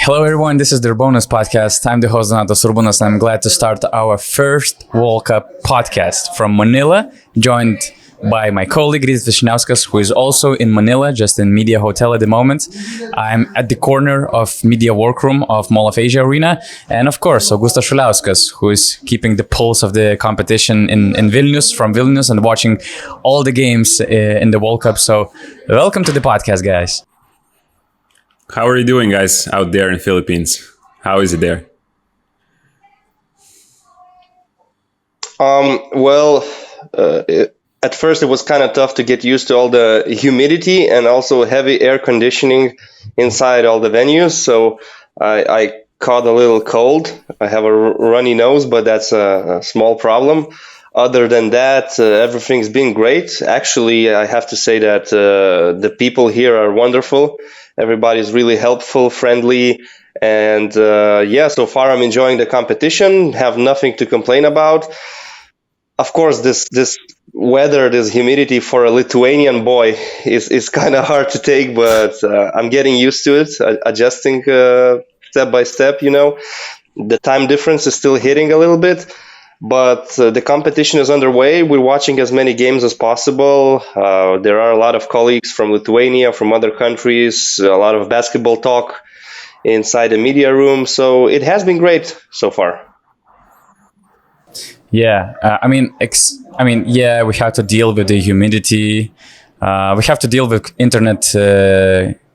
Hello everyone, this is the URBONUS podcast. I'm the host Aridonas Gasparavicius, and I'm glad to start our first World Cup podcast from Manila, joined by my colleague Aridonas Gasparavicius, who is also in Manila, just in Media Hotel at the moment. I'm at the corner of Media Workroom of Mall of Asia Arena, and of course Augustas Šuliauskas, who is keeping the pulse of the competition in Vilnius, from Vilnius, and watching all the games in the World Cup. So welcome to the podcast, guys. How are you doing, guys, out there in Philippines? How is it there? At first it was kind of tough to get used to all the humidity and also heavy air conditioning inside all the venues. So I caught a little cold. I have a runny nose, but that's a small problem. Other than that, everything's been great. Actually, I have to say that the people here are wonderful. Everybody's really helpful, friendly, and so far I'm enjoying the competition. Have nothing to complain about. Of course, this weather, this humidity for a Lithuanian boy is kind of hard to take, but I'm getting used to it, adjusting step by step. You know, the time difference is still hitting a little bit. But the competition is underway. We're watching as many games as possible. There are a lot of colleagues from Lithuania, from other countries, a lot of basketball talk inside the media room. So it has been great so far. Yeah, we have to deal with the humidity. We have to deal with internet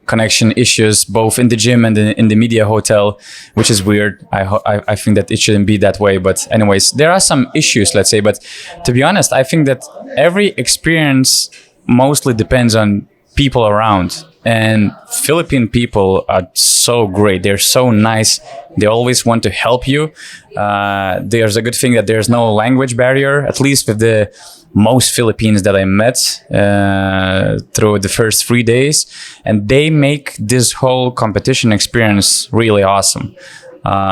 connection issues both in the gym and in the media hotel, which is weird. I think that it shouldn't be that way, but anyways, there are some issues, let's say. But to be honest, I think that every experience mostly depends on people around, and Philippine people are so great. They're so nice. They always want to help you. There's a good thing that there's no language barrier, at least with the most Philippines that I met through the first 3 days, and they make this whole competition experience really awesome.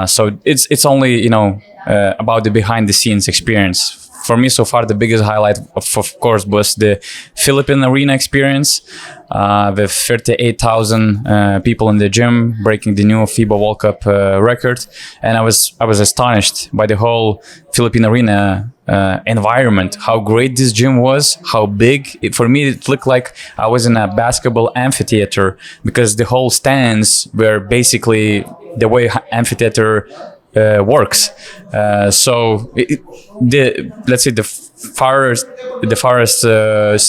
So it's only about the behind the scenes experience. For me, so far, the biggest highlight, of course, was the Philippine arena experience with 38,000 people in the gym, breaking the new FIBA World Cup record. And I was astonished by the whole Philippine arena environment, how great this gym was, how big. For me, it looked like I was in a basketball amphitheater, because the whole stands were basically the way amphitheater works. Let's say the farthest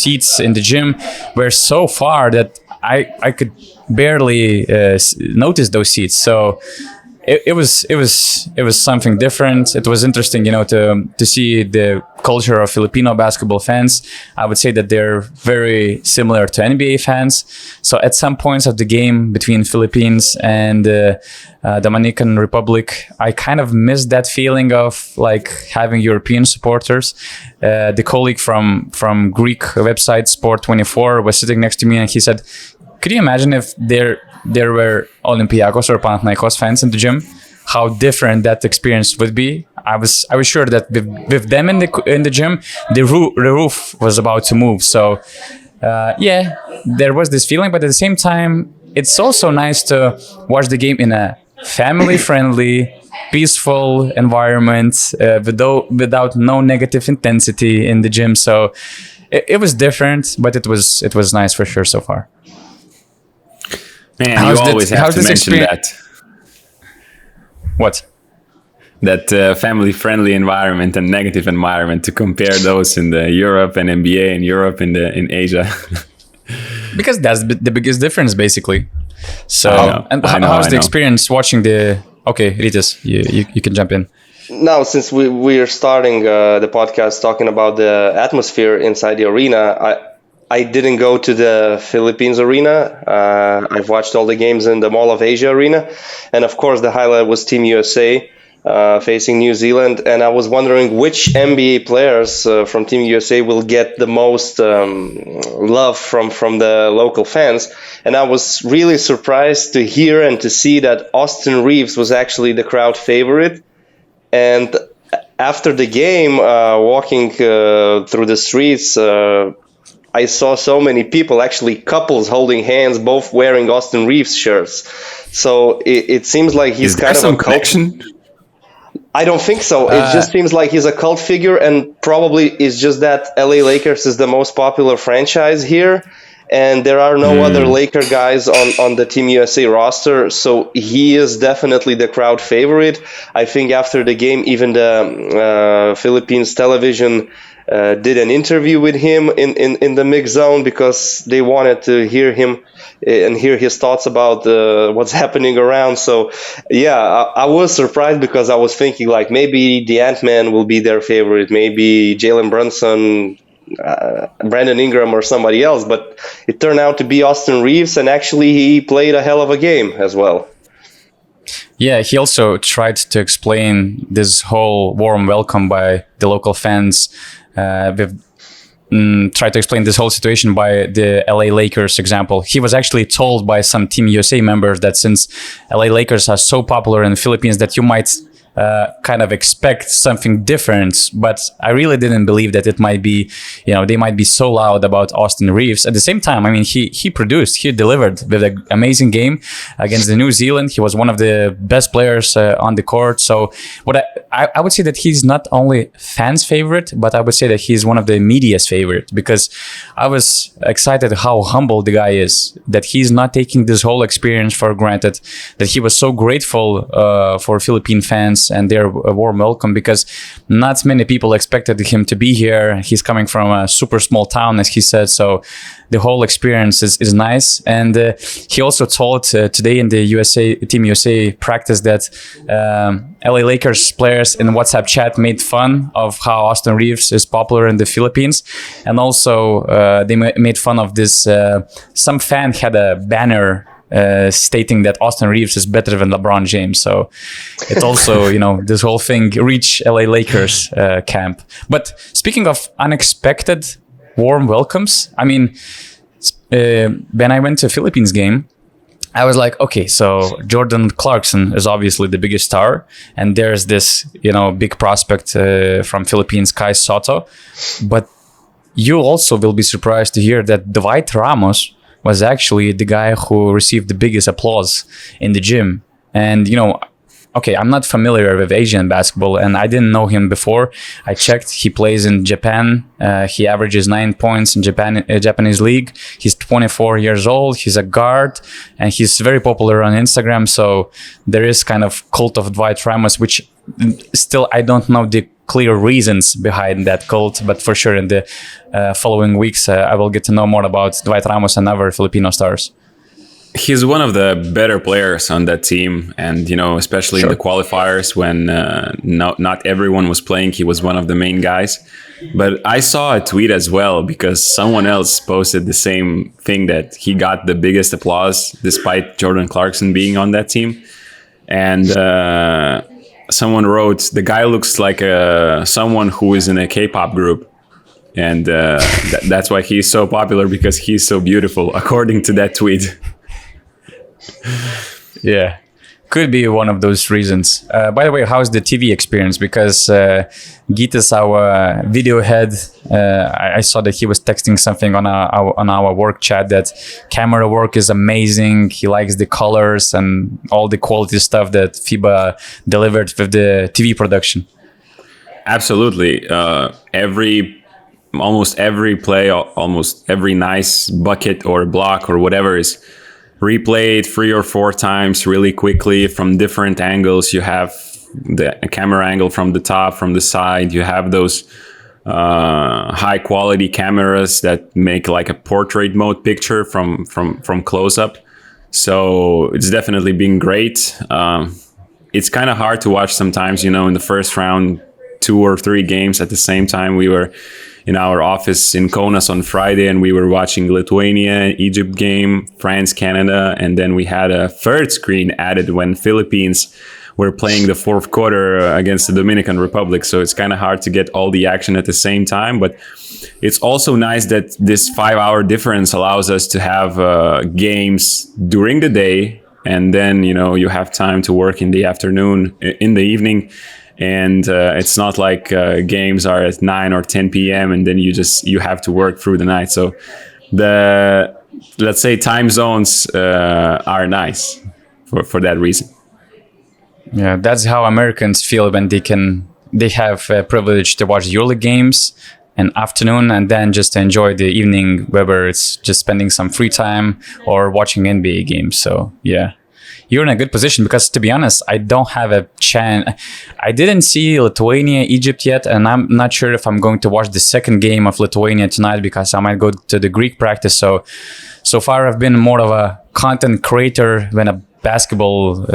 seats in the gym were so far that I could barely notice those seats. So it was something different. It was interesting, to see the culture of Filipino basketball fans. I would say that they're very similar to NBA fans. So at some points of the game between Philippines and Dominican Republic, I kind of missed that feeling of like having European supporters. The colleague from Greek website Sport24 was sitting next to me, and he said, "Could you imagine if there were Olympiacos or Panathinaikos fans in the gym? How different that experience would be." I was sure that with them in the gym, the roof was about to move. So there was this feeling, but at the same time, it's also nice to watch the game in a family-friendly, peaceful environment without no negative intensity in the gym. So it was different, but it was nice for sure so far. Man, you always have to mention that. What? That family-friendly environment and negative environment, to compare those in the Europe and NBA in Europe in Asia. Because that's the biggest difference, basically. So, how's the experience watching the? Okay, Rytis, you can jump in. Now, since we are starting the podcast talking about the atmosphere inside the arena, I didn't go to the Philippines arena. I've watched all the games in the Mall of Asia arena, and of course, the highlight was Team USA facing New Zealand. And I was wondering which NBA players from Team USA will get the most love from the local fans. And I was really surprised to hear and to see that Austin Reeves was actually the crowd favorite. And after the game, walking through the streets, I saw so many people, actually couples holding hands, both wearing Austin Reeves shirts. So it seems like he's Is there kind of some a cult. connection? I don't think so. It just seems like he's a cult figure, and probably it's just that LA Lakers is the most popular franchise here, and there are no other Laker guys on the Team USA roster, so he is definitely the crowd favorite. I think after the game, even the Philippines television did an interview with him in the mix zone because they wanted to hear him and hear his thoughts about what's happening around. So, yeah, I was surprised because I was thinking like maybe the Ant-Man will be their favorite, maybe Jalen Brunson, Brandon Ingram, or somebody else. But it turned out to be Austin Reeves, and actually he played a hell of a game as well. Yeah, he also tried to explain this whole warm welcome by the local fans. We've tried to explain this whole situation by the LA Lakers example. He was actually told by some Team USA members that since LA Lakers are so popular in the Philippines that you might kind of expect something different, but I really didn't believe that it might be, they might be so loud about Austin Reeves. At the same time, I mean, he delivered with an amazing game against the New Zealand. He was one of the best players on the court. So what I would say that he's not only fans' favorite, but I would say that he's one of the media's favorite, because I was excited how humble the guy is, that he's not taking this whole experience for granted, that he was so grateful for Philippine fans and their warm welcome, because not many people expected him to be here. He's coming from a super small town, as he said, so the whole experience is nice. And he also told today in the Team USA practice that LA Lakers players in WhatsApp chat made fun of how Austin Reeves is popular in the Philippines, and also they made fun of this. Some fan had a banner stating that Austin Reeves is better than LeBron James. So it also, this whole thing reached LA Lakers camp. But speaking of unexpected warm welcomes, I mean, when I went to a Philippines game, I was like, okay, so Jordan Clarkson is obviously the biggest star, and there's this, big prospect from Philippines, Kai Soto. But you also will be surprised to hear that Dwight Ramos was actually the guy who received the biggest applause in the gym. And, okay, I'm not familiar with Asian basketball, and I didn't know him before. I checked. He plays in Japan. He averages 9 points in Japanese league. He's 24 years old. He's a guard, and he's very popular on Instagram. So there is kind of cult of Dwight Ramos, which still I don't know the clear reasons behind that cult, but for sure in the following weeks I will get to know more about Dwight Ramos and other Filipino stars. He's one of the better players on that team, and especially in the qualifiers when not everyone was playing, he was one of the main guys. But I saw a tweet as well, because someone else posted the same thing, that he got the biggest applause despite Jordan Clarkson being on that team. And someone wrote, the guy looks like someone who is in a K-pop group. And that's why he's so popular, because he's so beautiful, according to that tweet. Yeah, could be one of those reasons. By the way, how's the TV experience? Because Gitas, our video head, I saw that he was texting something on our work chat that camera work is amazing. He likes the colors and all the quality stuff that FIBA delivered with the TV production. Absolutely. Almost every play, almost every nice bucket or block or whatever is replayed 3 or 4 times really quickly from different angles. You have the camera angle from the top, from the side. You have those high quality cameras that make like a portrait mode picture from close up. So it's definitely been great. It's kind of hard to watch sometimes, in the first round, 2 or 3 games at the same time. We were in our office in Kaunas on Friday, and we were watching Lithuania, Egypt game, France, Canada, and then we had a third screen added when Philippines were playing the fourth quarter against the Dominican Republic. So it's kind of hard to get all the action at the same time, but it's also nice that this 5-hour difference allows us to have games during the day, and then you have time to work in the afternoon, in the evening. And it's not like games are at 9 or 10 p.m. and then you have to work through the night. So let's say time zones are nice for that reason. Yeah, that's how Americans feel when they have a privilege to watch EuroLeague games in afternoon and then just enjoy the evening, whether it's just spending some free time or watching NBA games. So yeah, you're in a good position because, to be honest, I don't have a chance. I didn't see Lithuania, Egypt yet, and I'm not sure if I'm going to watch the second game of Lithuania tonight because I might go to the Greek practice. So far I've been more of a content creator than a basketball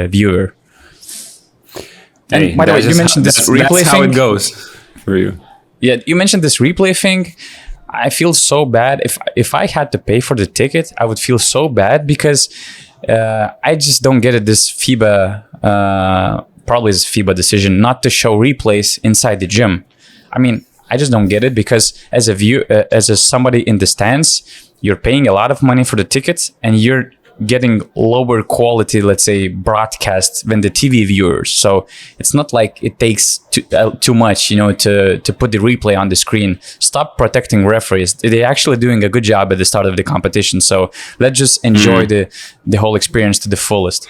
viewer. And Hey, by the way, you mentioned this replay that's how thing. it goes for you. Yeah, you mentioned this replay thing. I feel so bad. If I had to pay for the ticket, I would feel so bad because I just don't get it. This FIBA, probably this FIBA decision not to show replays inside the gym. I mean, I just don't get it because as somebody in the stands, you're paying a lot of money for the tickets and you're getting lower quality, let's say, broadcast than the TV viewers. So it's not like it takes too much, to put the replay on the screen. Stop protecting referees. They're actually doing a good job at the start of the competition. So let's just enjoy the whole experience to the fullest.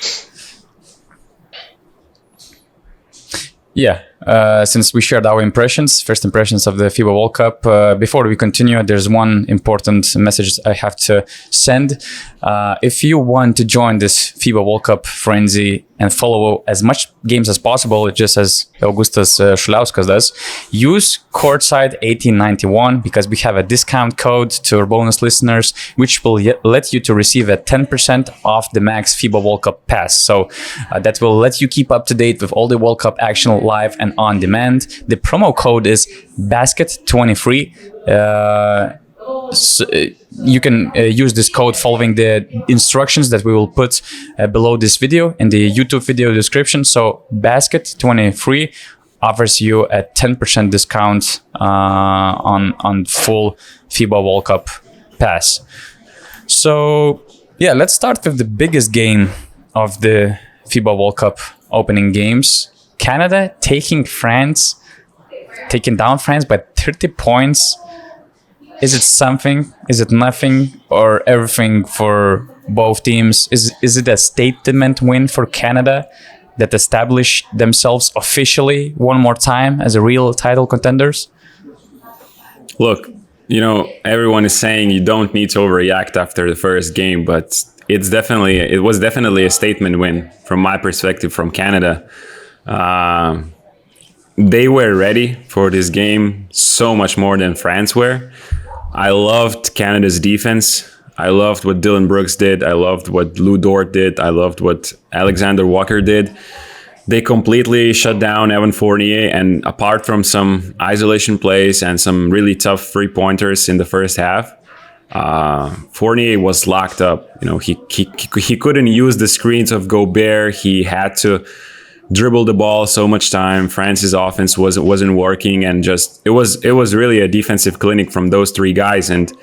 Yeah, since we shared our first impressions of the FIBA World Cup, before we continue, there's one important message I have to send. If you want to join this FIBA World Cup frenzy and follow as much games as possible, just as Augustas Šuliauskas does, use Courtside 1891 because we have a discount code to URBONUS listeners, which will let you to receive a 10% off the max FIBA World Cup pass. So that will let you keep up to date with all the World Cup action live and on demand. The promo code is BASKET23. So you can use this code following the instructions that we will put below this video in the YouTube video description. So BASKET23 offers you a 10% discount on full FIBA World Cup pass. So yeah, let's start with the biggest game of the FIBA World Cup opening games. Canada taking down France by 30 points. Is it something? Is it nothing? Or everything for both teams? Is it a statement win for Canada that established themselves officially one more time as a real title contenders? Look, everyone is saying you don't need to overreact after the first game, but it was definitely a statement win from my perspective from Canada. They were ready for this game so much more than France were. I loved Canada's defense. I loved what Dylan Brooks did. I loved what Lou Dort did. I loved what Alexander Walker did. They completely shut down Evan Fournier, and apart from some isolation plays and some really tough three-pointers in the first half, Fournier was locked up. He couldn't use the screens of Gobert. He had to dribble the ball so much time. France's offense wasn't working, and just it was really a defensive clinic from those three guys, and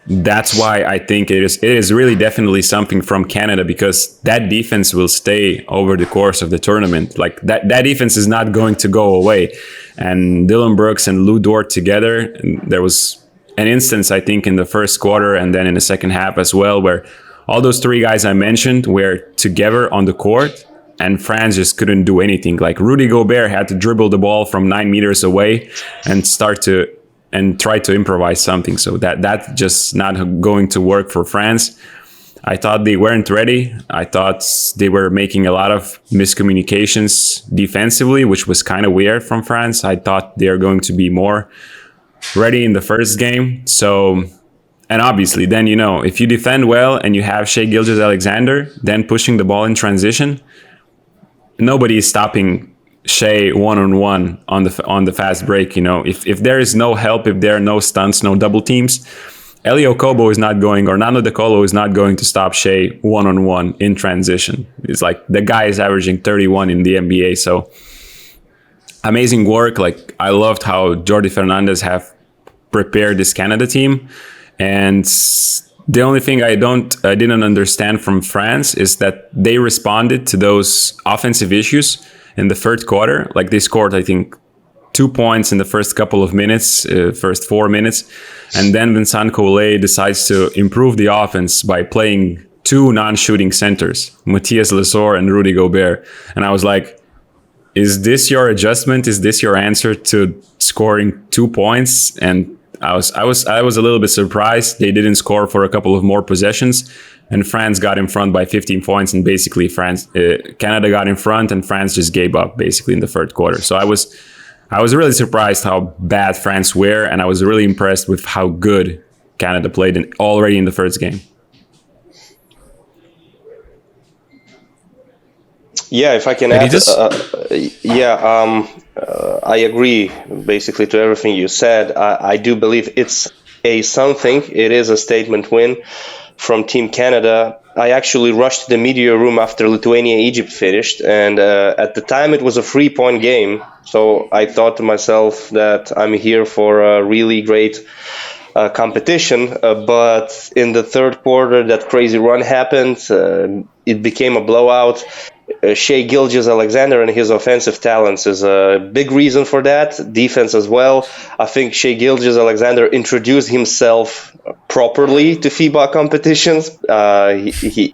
that's why I think it is really definitely something from Canada, because that defense will stay over the course of the tournament. Like that defense is not going to go away. And Dylan Brooks and Lou Dort together, there was an instance I think in the first quarter and then in the second half as well, where all those three guys I mentioned were together on the court, and France just couldn't do anything. Like Rudy Gobert had to dribble the ball from 9 meters away and try to improvise something. So that's just not going to work for France. I thought they weren't ready. I thought they were making a lot of miscommunications defensively, which was kind of weird from France. I thought they're going to be more ready in the first game. So, and obviously then, if you defend well and you have Shai Gilgeous-Alexander, then pushing the ball in transition, nobody is stopping Shai one-on-one on the fast break. If there is no help, if there are no stunts, no double teams, Eli Okobo is not going, or Nando De Colo is not going to stop Shai one-on-one in transition. It's like the guy is averaging 31 in the NBA. So amazing work. Like I loved how Jordi Fernandez have prepared this Canada team. And the only thing I didn't understand from France is that they responded to those offensive issues in the third quarter. Like they scored, I think, 2 points in the first couple of minutes, first 4 minutes. And then Vincent Collet decides to improve the offense by playing two non-shooting centers, Matthias Lesor and Rudy Gobert. And I was like, is this your adjustment? Is this your answer to scoring 2 points? And I was a little bit surprised. They didn't score for a couple of more possessions, and France got in front by 15 points. And basically, Canada got in front, and France just gave up basically in the third quarter. So I was really surprised how bad France were, and I was really impressed with how good Canada played already in the first game. Yeah, if I can add, I agree basically to everything you said. I do believe it's something. It is a statement win from Team Canada. I actually rushed to the media room after Lithuania-Egypt finished, and at the time it was a 3-point game. So I thought to myself that I'm here for a really great competition. But in the third quarter, that crazy run happened. It became a blowout. Shai Gilgeous-Alexander and his offensive talents is a big reason for that. Defense as well. I think Shai Gilgeous-Alexander introduced himself properly to FIBA competitions.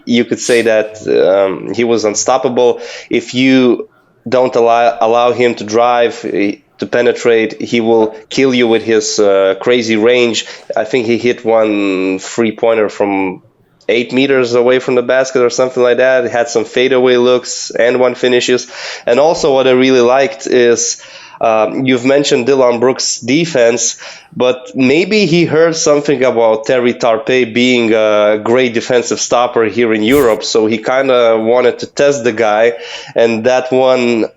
You could say that he was unstoppable. If you don't allow him to drive, to penetrate, he will kill you with his crazy range. I think he hit one 3-pointer from 8 meters away from the basket or something like that. It had some fadeaway looks and one finishes. And also what I really liked is you've mentioned Dillon Brooks' defense, but maybe he heard something about Terry Tarpe being a great defensive stopper here in Europe, so he kind of wanted to test the guy. And that one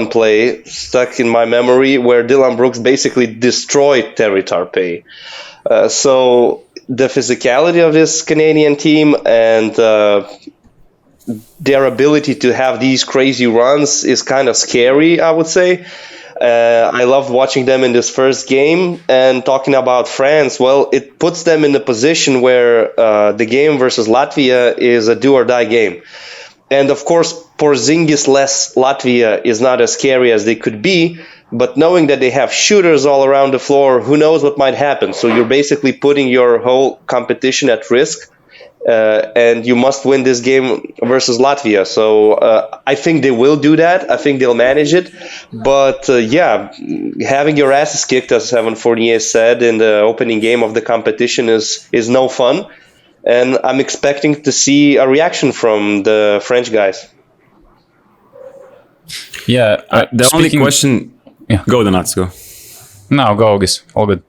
play stuck in my memory where Dillon Brooks basically destroyed Terry Tarpe. So the physicality of this Canadian team and their ability to have these crazy runs is kind of scary, I would say. I loved watching them in this first game. And talking about France, well, it puts them in the position where the game versus Latvia is a do-or-die game. And of course, Porzingis-less Latvia is not as scary as they could be. But knowing that they have shooters all around the floor, who knows what might happen? So you're basically putting your whole competition at risk, and you must win this game versus Latvia. So I think they will do that. I think they'll manage it. But having your asses kicked, as Evan Fournier said in the opening game of the competition, is no fun. And I'm expecting to see a reaction from the French guys. Yeah. The only question... Yeah. Go, Donatas, go. No, go, August. All good.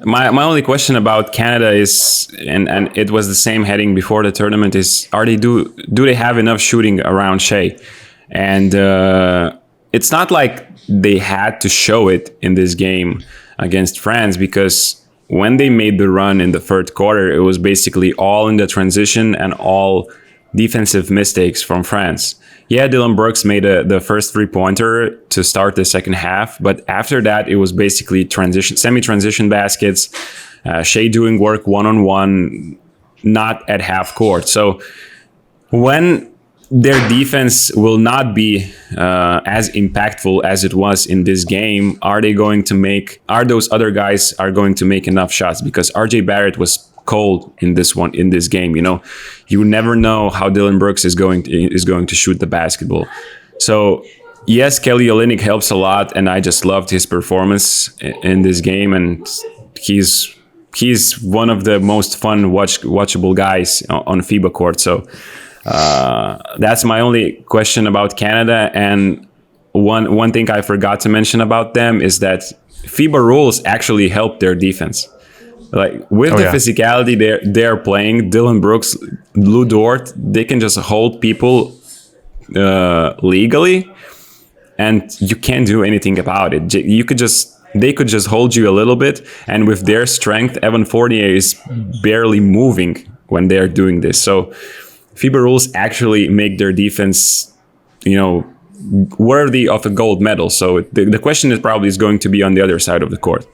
My only question about Canada is, and it was the same heading before the tournament, is do they have enough shooting around Shai? And it's not like they had to show it in this game against France, because when they made the run in the third quarter, it was basically all in the transition and all defensive mistakes from France. Yeah, Dillon Brooks made the first 3-pointer to start the second half, but after that, it was basically semi-transition baskets, Shai doing work one-on-one, not at half court. So when their defense will not be as impactful as it was in this game, are those other guys going to make enough shots? Because RJ Barrett was cold in this game. You never know how Dillon Brooks is going to shoot the basketball. So yes, Kelly Olynyk helps a lot, and I just loved his performance in this game, and he's one of the most fun watchable guys on FIBA court. So that's my only question about Canada. And one thing I forgot to mention about them is that FIBA rules actually help their defense. Like with the physicality they're playing, Dillon Brooks, Lou Dort, they can just hold people legally, and you can't do anything about it. They could just hold you a little bit, and with their strength, Evan Fournier is barely moving when they're doing this. So FIBA rules actually make their defense, worthy of a gold medal. So the question is probably going to be on the other side of the court.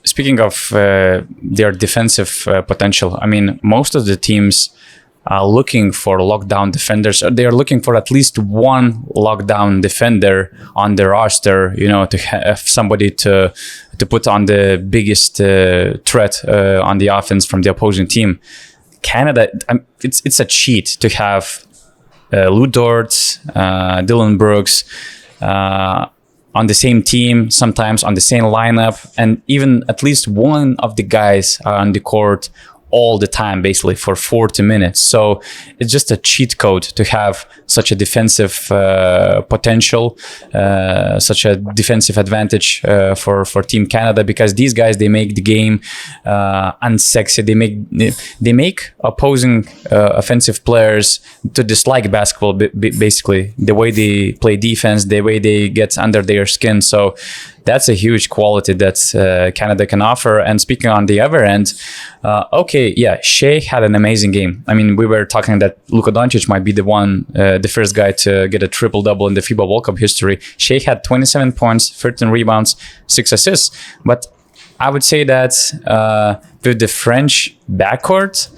Speaking of their defensive potential, I mean, most of the teams looking for lockdown defenders. They're looking for at least one lockdown defender on the roster, to have somebody to put on the biggest threat on the offense from the opposing team. Canada, it's a cheat to have Lou Dort, Dylan Brooks on the same team, sometimes on the same lineup, and even at least one of the guys are on the court all the time, basically for 40 minutes. So it's just a cheat code to have such a defensive potential, such a defensive advantage for Team Canada, because these guys, they make the game unsexy. They make opposing offensive players to dislike basketball, basically the way they play defense, the way they get under their skin. So that's a huge quality that Canada can offer. And speaking on the other end, Shea had an amazing game. I mean, we were talking that Luka Doncic might be the first guy to get a triple-double in the FIBA World Cup history. Shea had 27 points, 13 rebounds, 6 assists. But I would say that with the French backcourt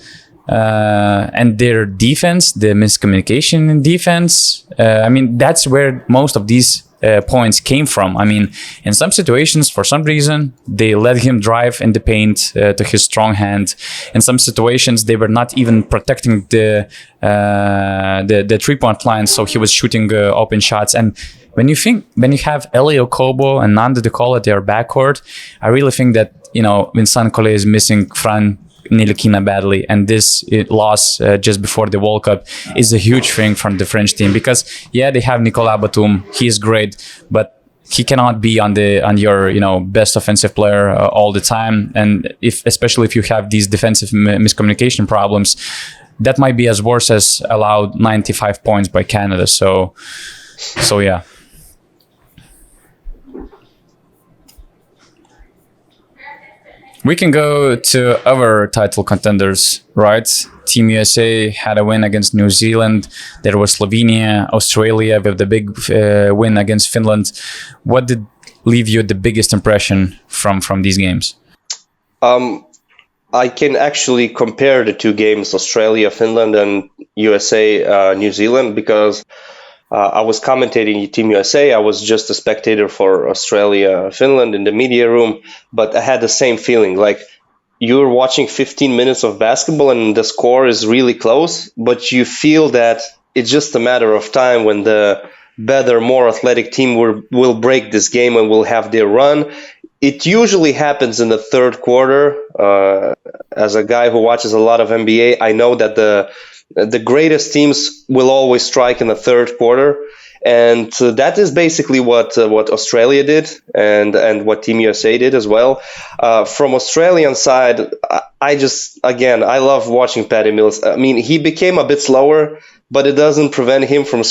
and their defense, the miscommunication in defense, that's where most of these points came from. I mean, in some situations, for some reason, they let him drive in the paint to his strong hand. In some situations, they were not even protecting the 3-point line, so he was shooting open shots. And when you have Elio Kobo and Nando De Colo at their backcourt, I really think that Vincent Collet is missing Fran Ntilikina badly, and this loss just before the World Cup is a huge thing from the French team, because they have Nicolas Batum, he's great, but he cannot be on your best offensive player all the time. And especially if you have these defensive miscommunication problems, that might be as worse as allowed 95 points by Canada. So yeah. We can go to other title contenders, right? Team USA had a win against New Zealand. There was Slovenia, Australia with the big win against Finland. What did leave you the biggest impression from these games? I can actually compare the two games, Australia, Finland, and USA, New Zealand, because I was commentating Team USA. I was just a spectator for Australia, Finland in the media room, but I had the same feeling. Like, you're watching 15 minutes of basketball and the score is really close, but you feel that it's just a matter of time when the better, more athletic team will break this game and will have their run. It usually happens in the third quarter. As a guy who watches a lot of NBA, I know that the greatest teams will always strike in the third quarter, and that is basically what Australia did and what Team USA did as well. From Australian side, I love watching Patty Mills. I mean, he became a bit slower, but it doesn't prevent him from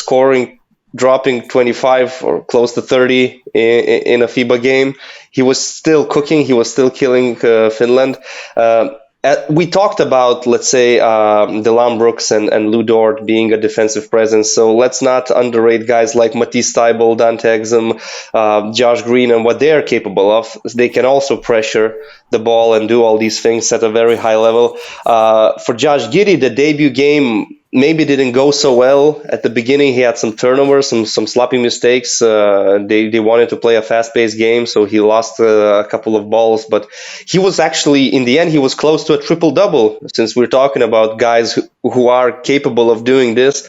dropping 25 or close to 30 in a FIBA game. He was still cooking. He was still killing Finland. We talked about, let's say, Dylan Brooks and Lou Dort being a defensive presence. So let's not underrate guys like Matisse Thybulle, Dante Exum, Josh Green, and what they are capable of. They can also pressure the ball and do all these things at a very high level. For Josh Giddey, the debut game maybe didn't go so well. At the beginning, he had some turnovers, some sloppy mistakes. They wanted to play a fast-paced game, so he lost a couple of balls. But he was actually, in the end, he was close to a triple-double, since we're talking about guys who are capable of doing this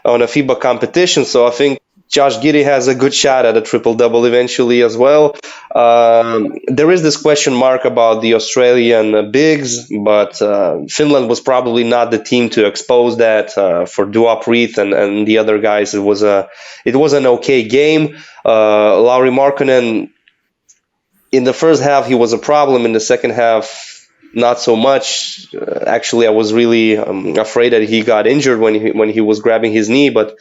on a FIBA competition. So I think Josh Giddey has a good shot at a triple-double eventually as well. There is this question mark about the Australian bigs, but Finland was probably not the team to expose that. For Duop Reith and the other guys, it was an okay game. Lauri Markkanen, in the first half, he was a problem. In the second half, not so much. Actually, I was really afraid that he got injured when he was grabbing his knee, but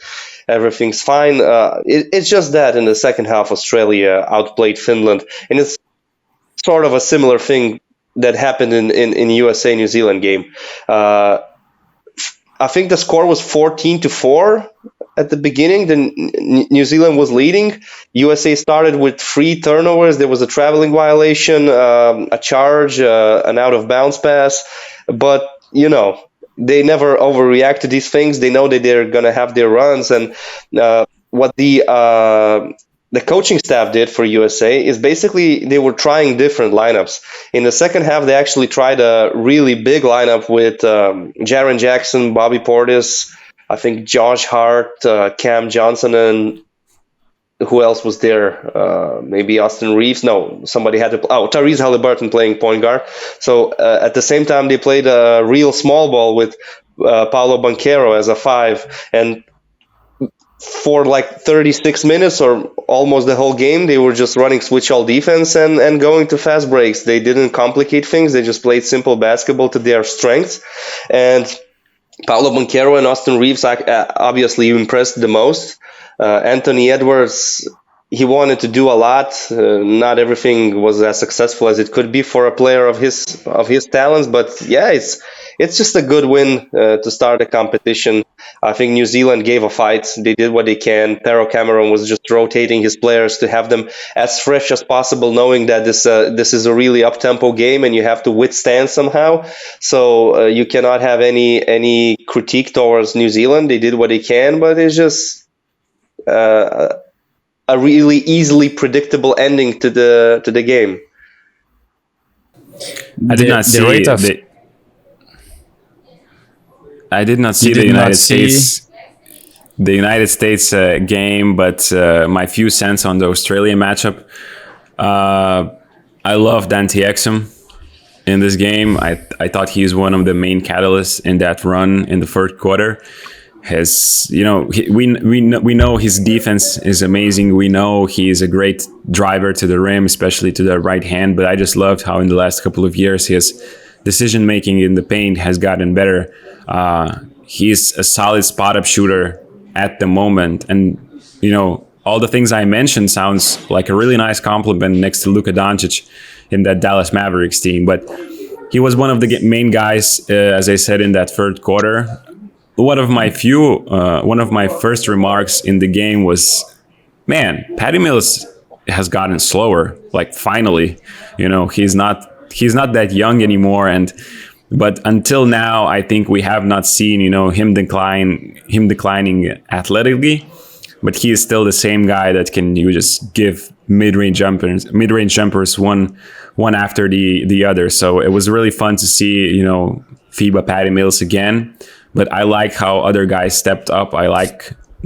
everything's fine. It's just that in the second half, Australia outplayed Finland, and it's sort of a similar thing that happened in USA New Zealand game. I think the score was 14-4 at the beginning. Then New Zealand was leading. USA started with 3 turnovers. There was a traveling violation, a charge, an out of bounds pass, but they never overreact to these things. They know that they're gonna have their runs, and what the coaching staff did for USA is basically they were trying different lineups. In the second half, they actually tried a really big lineup with Jaren Jackson, Bobby Portis, I think Josh Hart, Cam Johnson, and who else was there? Maybe Austin Reeves. No, somebody had to. Tyrese Halliburton playing point guard. So at the same time, they played a real small ball with Paolo Banchero as a 5, and for like 36 minutes or almost the whole game, they were just running switch all defense and going to fast breaks. They didn't complicate things. They just played simple basketball to their strengths. And Paolo Banchero and Austin Reeves obviously impressed the most. Anthony Edwards, he wanted to do a lot. Not everything was as successful as it could be for a player of his talents. But yeah, it's just a good win to start a competition. I think New Zealand gave a fight. They did what they can. Pero Cameron was just rotating his players to have them as fresh as possible, knowing that this is a really up-tempo game and you have to withstand somehow. So you cannot have any critique towards New Zealand. They did what they can, but it's just a really easily predictable ending to the game. I did not see I did not see the United States game, but my few cents on the Australia matchup. I love Dante Exum in this game. I thought he's one of the main catalysts in that run in the first quarter. We know his defense is amazing. We know he is a great driver to the rim, especially to the right hand. But I just loved how in the last couple of years his decision making in the paint has gotten better. He's a solid spot up shooter at the moment, and all the things I mentioned sounds like a really nice compliment next to Luka Doncic in that Dallas Mavericks team. But he was one of the main guys, as I said, in that third quarter. One of my first remarks in the game was, man, Patty Mills has gotten slower. Like finally, he's not that young anymore. But until now, I think we have not seen, him declining athletically. But he is still the same guy that can just give mid-range jumpers one after the other. So it was really fun to see, FIBA Patty Mills again. But I like how other guys stepped up.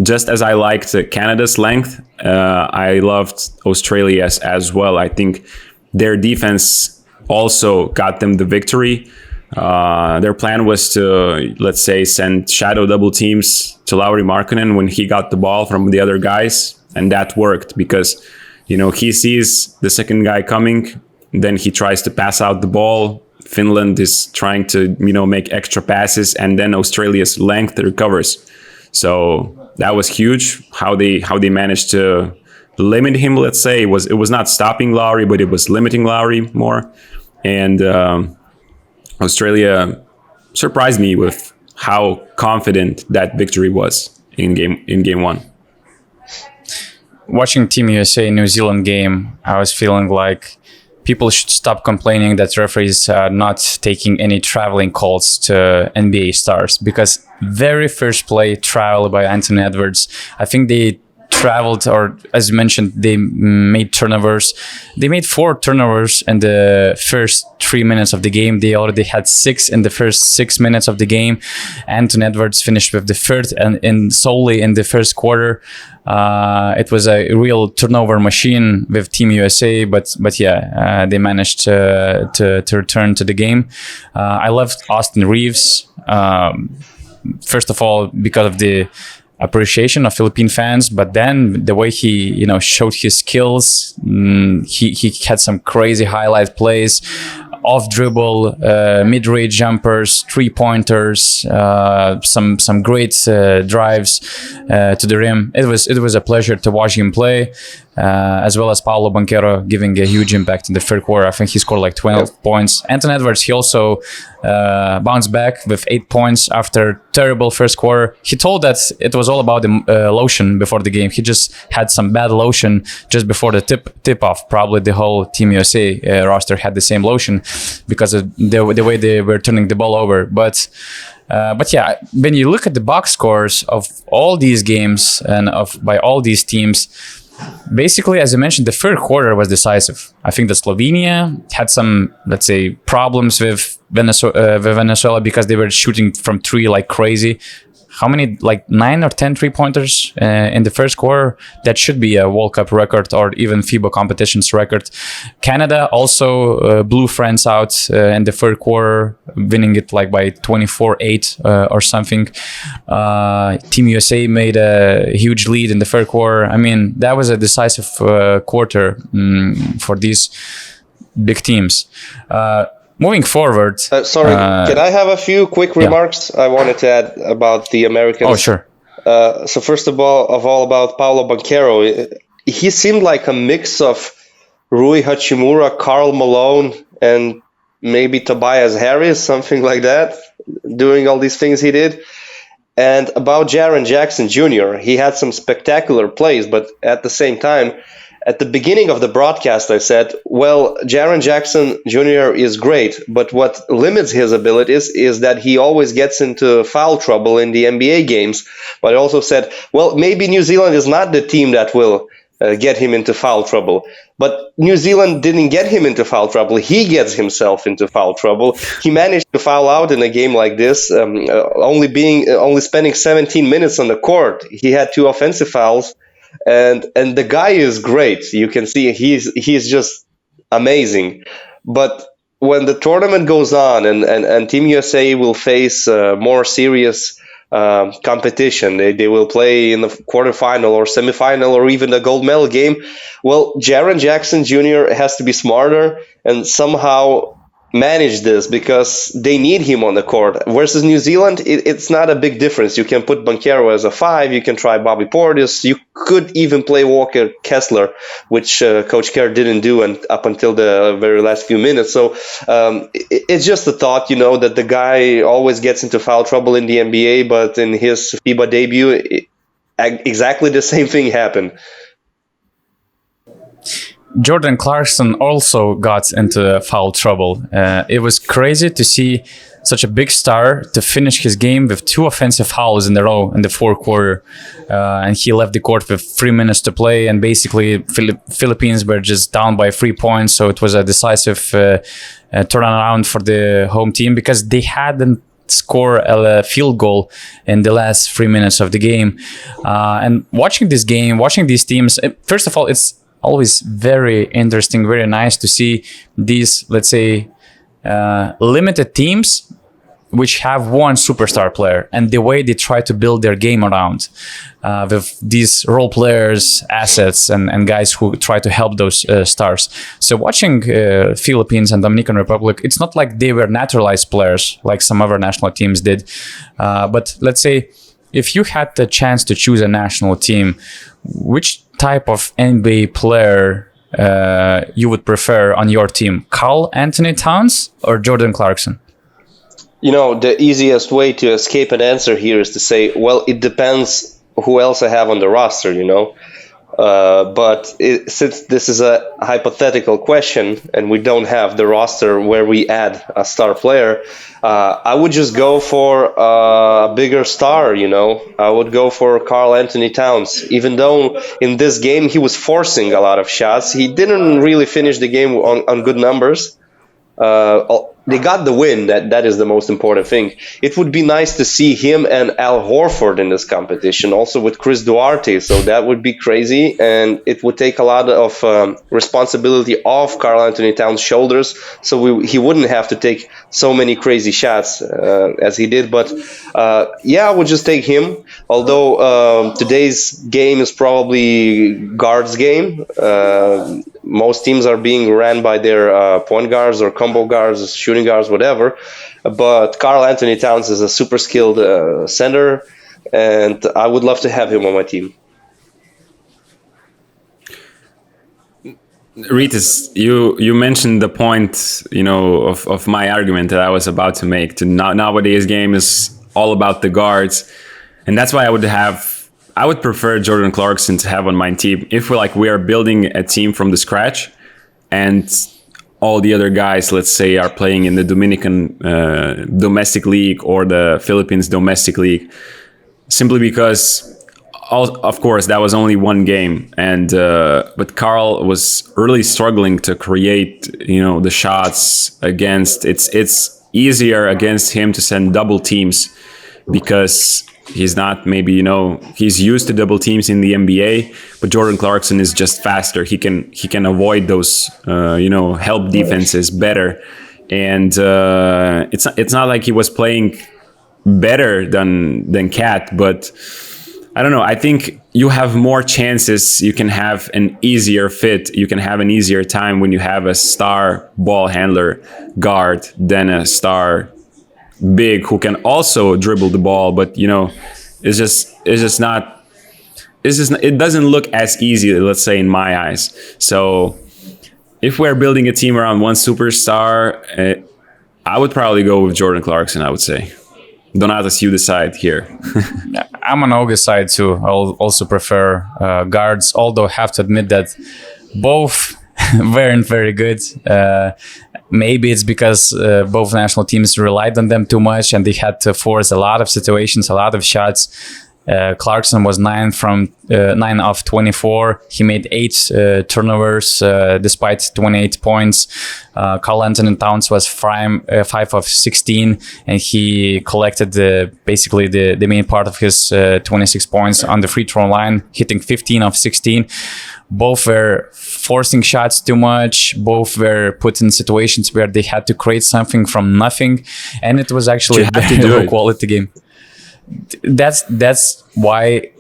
Just as I liked Canada's length, I loved Australia's as well. I think their defense also got them the victory. Their plan was to, let's say, send shadow double teams to Lauri Markkanen when he got the ball from the other guys. And that worked because, he sees the second guy coming, then he tries to pass out the ball. Finland is trying to, make extra passes, and then Australia's length recovers. So that was huge. How they managed to limit him. Let's say it was not stopping Lauri, but it was limiting Lauri more. And Australia surprised me with how confident that victory was in game one. Watching Team USA New Zealand game, I was feeling like people should stop complaining that referees are not taking any traveling calls to NBA stars, because very first play travel by Anthony Edwards, I think they traveled, or as you mentioned, they made turnovers. They made 4 turnovers in the first 3 minutes of the game. They already had 6 in the first 6 minutes of the game. Anthony Edwards finished with the third, and solely in the first quarter. It was a real turnover machine with Team USA, but yeah, they managed to return to the game. I loved Austin Reeves. First of all, because of the appreciation of Philippine fans, but then the way he showed his skills, he had some crazy highlight plays, off dribble, mid-range jumpers, 3-pointers, some great drives to the rim. It was a pleasure to watch him play. as well as Paolo Banchero giving a huge impact in the third quarter. I think he scored like 12 points. Anthony Edwards, he also bounced back with 8 points after terrible first quarter. He told that it was all about the lotion before the game. He just had some bad lotion just before the tip-off. Probably the whole Team USA roster had the same lotion because of the way they were turning the ball over. But yeah, when you look at the box scores of all these games and by all these teams, basically, as I mentioned, the third quarter was decisive. I think that Slovenia had some, let's say, problems with Venezuela because they were shooting from three like crazy. How many, like 9 or 10 3-pointers in the first quarter? That should be a World Cup record or even FIBA competitions record. Canada also blew France out in the third quarter, winning it like by 24-8 or something. Team USA made a huge lead in the third quarter. I mean, that was a decisive quarter for these big teams. Moving forward... Sorry, can I have a few quick remarks I wanted to add about the Americans? Oh, sure. So first of all about Paolo Banchero. He seemed like a mix of Rui Hachimura, Karl Malone, and maybe Tobias Harris, something like that, doing all these things he did. And about Jaren Jackson Jr., he had some spectacular plays, but at the same time, at the beginning of the broadcast, I said, well, Jaren Jackson Jr. is great, but what limits his abilities is that he always gets into foul trouble in the NBA games. But I also said, well, maybe New Zealand is not the team that will get him into foul trouble. But New Zealand didn't get him into foul trouble. He gets himself into foul trouble. He managed to foul out in a game like this, only spending 17 minutes on the court. He had 2 offensive fouls. And the guy is great. You can see he's just amazing. But when the tournament goes on and Team USA will face more serious competition, they will play in the quarterfinal or semifinal or even the gold medal game. Well, Jaren Jackson Jr. has to be smarter and somehow manage this because they need him on the court. Versus New Zealand, it's not a big difference. You can put Banchero as a 5, you can try Bobby Portis, you could even play Walker Kessler, which Coach Kerr didn't do up until the very last few minutes. So it's just a thought, that the guy always gets into foul trouble in the NBA, but in his FIBA debut, exactly the same thing happened. Jordan Clarkson also got into foul trouble. It was crazy to see such a big star to finish his game with 2 offensive fouls in a row in the fourth quarter. And he left the court with 3 minutes to play. And basically, Philippines were just down by 3 points. So it was a decisive turnaround for the home team because they hadn't score a field goal in the last 3 minutes of the game. And watching this game, watching these teams, first of all, it's always very interesting, very nice to see these, let's say, limited teams which have one superstar player and the way they try to build their game around with these role players, assets, and guys who try to help those stars. So watching Philippines and Dominican Republic, it's not like they were naturalized players like some other national teams did. But let's say if you had the chance to choose a national team, which type of NBA player you would prefer on your team? Karl Anthony Towns or Jordan Clarkson? The easiest way to escape an answer here is to say, well, it depends who else I have on the roster, But since this is a hypothetical question and we don't have the roster where we add a star player, I would just go for a bigger star, I would go for Karl Anthony Towns. Even though in this game he was forcing a lot of shots, he didn't really finish the game on good numbers. They got the win. That is the most important thing. It would be nice to see him and Al Horford in this competition, also with Chris Duarte. So that would be crazy, and it would take a lot of responsibility off Karl Anthony Towns' shoulders. So he wouldn't have to take so many crazy shots as he did. But I would just take him. Although today's game is probably guards game. Most teams are being ran by their point guards or combo guards, shooting guards, whatever. But Karl Anthony Towns is a super skilled center, and I would love to have him on my team. Ritas, you mentioned the point, of my argument that I was about to make. Nowadays game is all about the guards, and that's why I would prefer Jordan Clarkson to have on my team if we are building a team from the scratch, and all the other guys, let's say, are playing in the Dominican domestic league or the Philippines domestic league, simply because. Of course, that was only one game, and but Carl was really struggling to create, the shots against. It's easier against him to send double teams because he's not he's used to double teams in the NBA, but Jordan Clarkson is just faster. He can avoid those help defenses better, and it's not like he was playing better than Cat, but. I don't know. I think you have more chances. You can have an easier fit. You can have an easier time when you have a star ball handler guard than a star big who can also dribble the ball. But it doesn't look as easy, let's say, in my eyes. So if we're building a team around one superstar, I would probably go with Jordan Clarkson, I would say. Donatas, you decide here. I'm on Olga's side too. I'll also prefer guards, although I have to admit that both weren't very good. Maybe it's because both national teams relied on them too much and they had to force a lot of situations, a lot of shots. Clarkson was 9 of 24. He made 8 turnovers despite 28 points. Karl Anthony Towns was 5 of 16, and he collected basically the main part of his 26 points on the free throw line, hitting 15 of 16. Both were forcing shots too much. Both were put in situations where they had to create something from nothing, and it was actually a very low quality game. That's why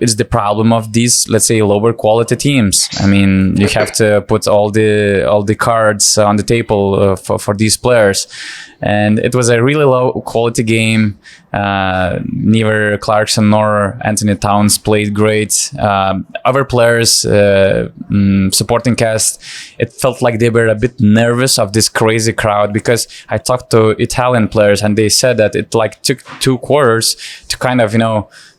it's the problem of these, let's say, lower quality teams. I mean, you have to put all the cards on the table for these players, and it was a really low quality game. Neither Clarkson nor Anthony Towns played great. Other players, supporting cast, it felt like they were a bit nervous of this crazy crowd, because I talked to Italian players and they said that it took 2 quarters to kind of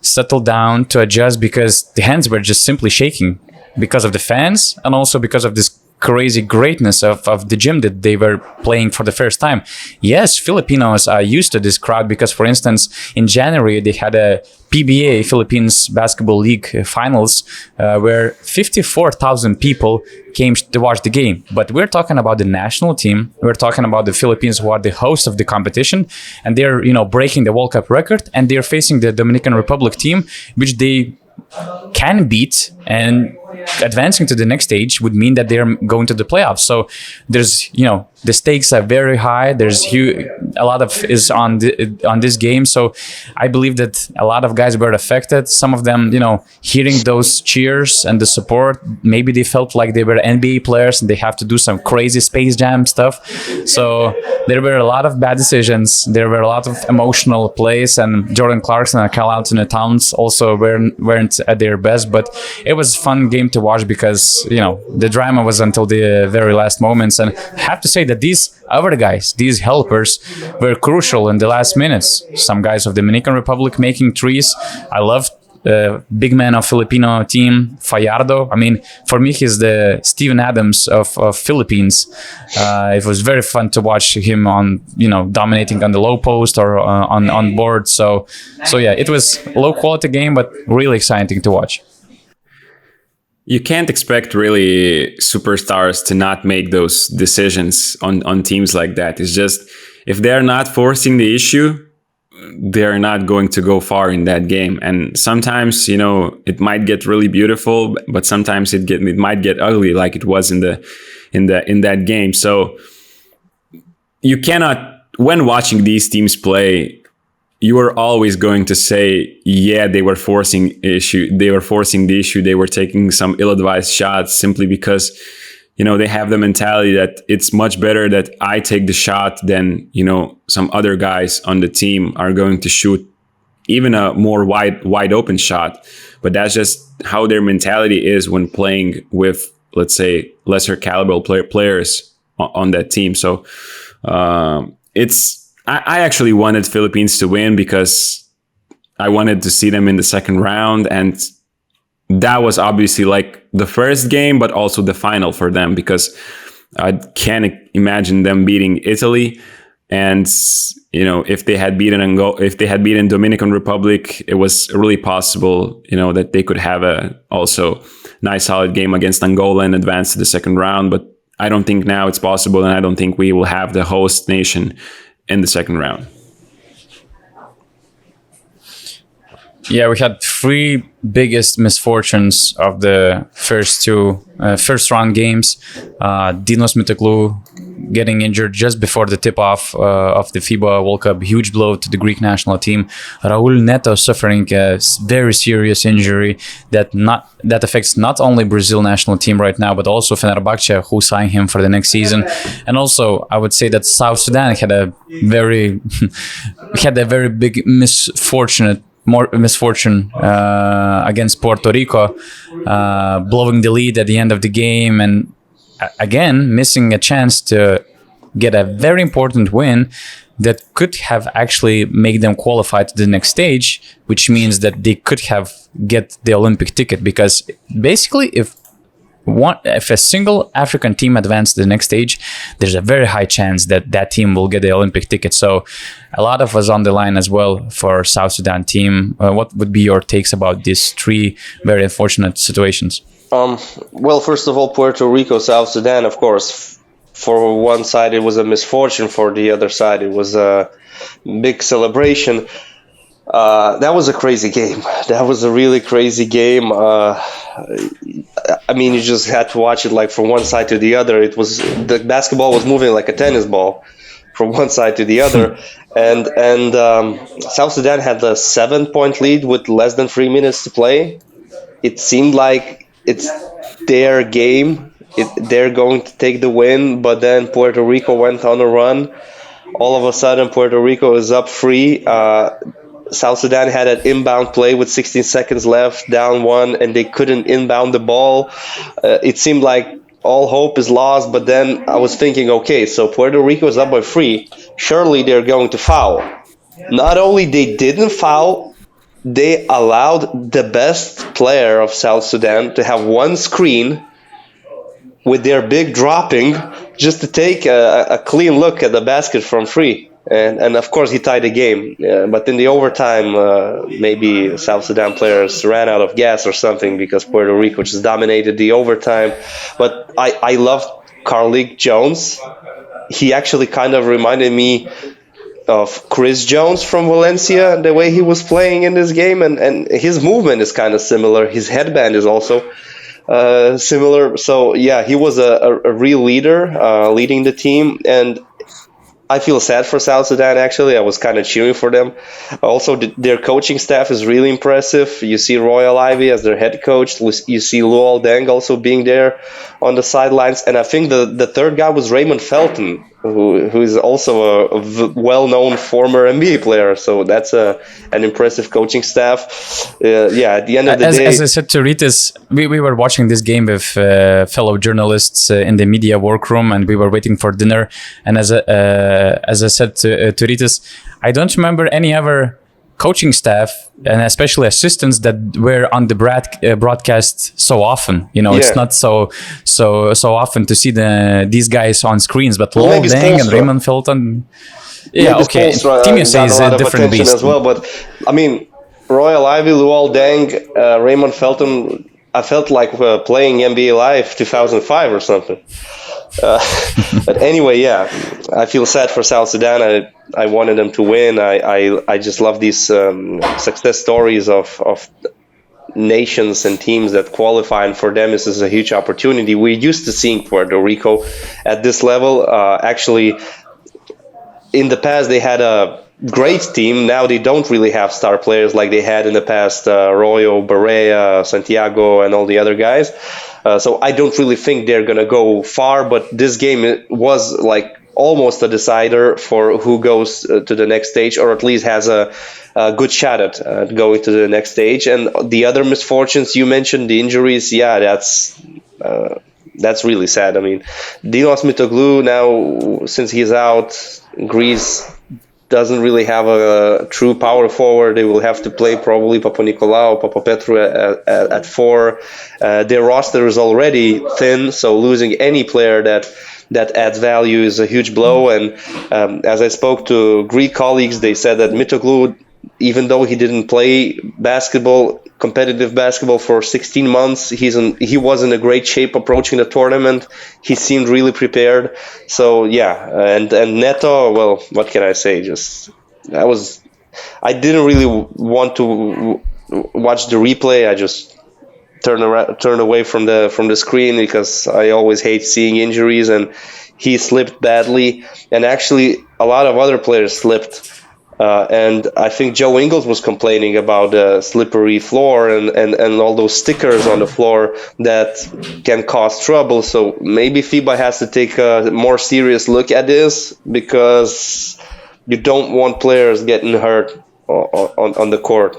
settle down, to adjust, because the hands were just simply shaking because of the fans and also because of this crazy greatness of the gym that they were playing for the first time. Yes, Filipinos are used to this crowd because, for instance, in January they had a PBA, Philippines Basketball League finals, where 54,000 people came to watch the game. But we're talking about the national team. We're talking about the Philippines, who are the host of the competition, and they're breaking the World Cup record, and they're facing the Dominican Republic team, which they can beat, and advancing to the next stage would mean that they're going to the playoffs. So there's the stakes are very high. There's a lot of is on this game. So I believe that a lot of guys were affected. Some of them, hearing those cheers and the support, maybe they felt like they were NBA players and they have to do some crazy Space Jam stuff. So there were a lot of bad decisions. There were a lot of emotional plays, and Jordan Clarkson and Karl Anthony Towns also weren't at their best. But it was a fun game to watch because the drama was until the very last moments. And I have to say that these other guys, these helpers, were crucial in the last minutes. Some guys of Dominican Republic making threes. I loved big man of Filipino team, Fajardo. I mean, for me, he's the Steven Adams of Philippines. It was very fun to watch him on, dominating on the low post or on board. So yeah, it was a low quality game, but really exciting to watch. You can't expect really superstars to not make those decisions on teams like that. It's just, if they're not forcing the issue, they're not going to go far in that game. And sometimes, it might get really beautiful, but sometimes it might get ugly, like it was in that game. So you cannot, when watching these teams play, you are always going to say, yeah, they were forcing the issue. They were taking some ill-advised shots simply because, they have the mentality that it's much better that I take the shot than, some other guys on the team are going to shoot even a more wide open shot. But that's just how their mentality is when playing with let's say, lesser caliber players on that team. So I actually wanted Philippines to win because I wanted to see them in the second round, and that was obviously like the first game, but also the final for them, because I can't imagine them beating Italy. And if they had beaten Dominican Republic, it was really possible, that they could have a also nice solid game against Angola and advance to the second round. But I don't think now it's possible, and I don't think we will have the host nation in the second round. Yeah, we had three biggest misfortunes of the first round games. Dinos Mitoglou getting injured just before the tip-off of the FIBA World Cup, huge blow to the Greek national team. Raul Neto suffering a very serious injury that affects not only Brazil national team right now, but also Fenerbahce, who signed him for the next season. And also, I would say that South Sudan had a very big misfortune against Puerto Rico, blowing the lead at the end of the game, and again missing a chance to get a very important win that could have actually made them qualify to the next stage, which means that they could have get the Olympic ticket, because basically if a single African team advances to the next stage, there's a very high chance that team will get the Olympic ticket. So a lot of us on the line as well for South Sudan team. What would be your takes about these three very unfortunate situations? Well, first of all, Puerto Rico, South Sudan, of course, for one side it was a misfortune, for the other side it was a big celebration. That was a crazy game. That was a really crazy game. I mean, you just had to watch it like from one side to the other. The basketball was moving like a tennis ball from one side to the other. And South Sudan had a 7-point lead with less than 3 minutes to play. It seemed like it's their game. They're going to take the win, but then Puerto Rico went on a run. All of a sudden, Puerto Rico is up 3. South Sudan had an inbound play with 16 seconds left, down 1, and they couldn't inbound the ball. It seemed like all hope is lost, but then I was thinking, okay, so Puerto Rico is up by 3. Surely they're going to foul. Not only they didn't foul, they allowed the best player of South Sudan to have one screen with their big dropping just to take a clean look at the basket from 3. And of course, he tied the game. But in the overtime, maybe South Sudan players ran out of gas or something, because Puerto Rico just dominated the overtime. But I loved Carlik Jones. He actually kind of reminded me of Chris Jones from Valencia, the way he was playing in this game. And his movement is kind of similar. His headband is also similar. So, yeah, he was a real leader, leading the team. And I feel sad for South Sudan, actually. I was kind of cheering for them. Also, their coaching staff is really impressive. You see Royal Ivy as their head coach. You see Luol Deng also being there on the sidelines. And I think the third guy was Raymond Felton, who is also a well-known former NBA player. So that's an impressive coaching staff. At the end of the day... As I said to Ritas, we were watching this game with fellow journalists in the media workroom, and we were waiting for dinner. And as I said to Ritas, I don't remember any other coaching staff, and especially assistants, that were on the broadcast so often. It's not so often to see these guys on screens. But Luol Deng and Raymond Felton, Team USA is a different beast as well. But I mean, Royal Ivy, Luol Deng, Raymond Felton, I felt like playing NBA Live 2005 or something. But anyway, yeah, I feel sad for South Sudan. I wanted them to win. I just love these success stories of nations and teams that qualify, and for them this is a huge opportunity. We're used to seeing Puerto Rico at this level. Actually, in the past they had a great team. Now they don't really have star players like they had in the past. Royo, Barea, Santiago, and all the other guys. So I don't really think they're going to go far, but this game was like almost a decider for who goes to the next stage, or at least has a good shot at going to the next stage. And the other misfortunes you mentioned, the injuries, yeah, that's that's really sad. I mean, Dinos Mitoglou now, since he's out, Greece doesn't really have a true power forward. They will have to play probably Papanikolaou, Papapetru at 4. Their roster is already thin, so losing any player that adds value is a huge blow. And as I spoke to Greek colleagues, they said that Mitoglou, even though he didn't play competitive basketball for 16 months, he was in a great shape approaching the tournament. He seemed really prepared. So yeah, and Neto, well, what can I say? I didn't really want to watch the replay. I just turned away from the screen because I always hate seeing injuries, and he slipped badly, and actually a lot of other players slipped. And I think Joe Ingles was complaining about the slippery floor and all those stickers on the floor that can cause trouble. So maybe FIBA has to take a more serious look at this, because you don't want players getting hurt on the court.